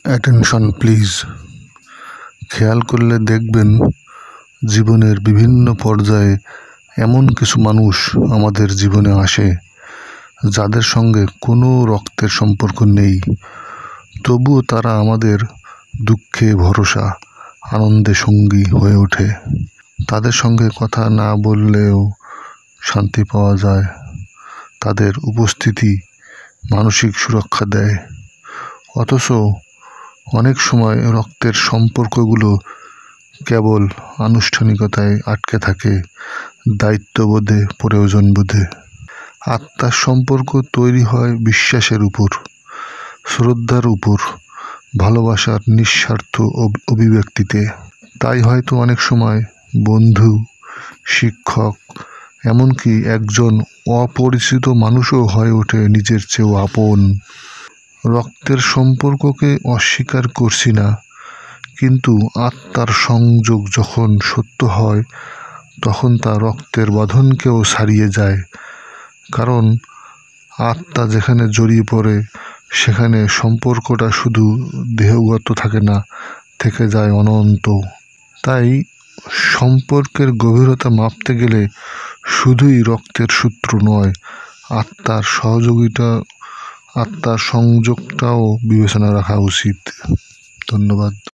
Attention please. খেয়াল করলে দেখবেন জীবনের বিভিন্ন পর্যায়ে এমন কিছু মানুষ আমাদের জীবনে আসে যাদের সঙ্গে কোনো রক্তের সম্পর্ক নেই, তবুও তারা আমাদের দুঃখে ভরসা, আনন্দে সঙ্গী হয়ে ওঠে। তাদের সঙ্গে কথা না বললেও শান্তি পাওয়া যায়। তাদের উপস্থিতি মানসিক সুরক্ষা দেয়। অথচ অনেক সময় রক্তের সম্পর্কগুলো কেবল আনুষ্ঠানিকতায় আটকে থাকে, দায়িত্ববোধে, প্রয়োজনবোধে। আত্মার সম্পর্ক তৈরি হয় বিশ্বাসের উপর, শ্রদ্ধার উপর, ভালোবাসার নিঃস্বার্থ অভিব্যক্তিতে। তাই হয়তো অনেক সময় বন্ধু, শিক্ষক, এমনকি একজন অপরিচিত মানুষও হয়ে ওঠে নিজের চেয়েও আপন। রক্তের সম্পর্ককে অস্বীকার করছি না, কিন্তু আত্মার সংযোগ যখন সত্য হয় তখন তা রক্তের বাঁধনকেও ছাড়িয়ে যায়। কারণ আত্মা যেখানে জড়িয়ে পড়ে সেখানে সম্পর্কটা শুধু দেহগত থাকে না, থেকে যায় অনন্ত। তাই সম্পর্কের গভীরতা মাপতে গেলে শুধুই রক্তের সূত্র নয়, আত্মার সংযোগটাও বিবেচনা রাখা উচিত। ধন্যবাদ।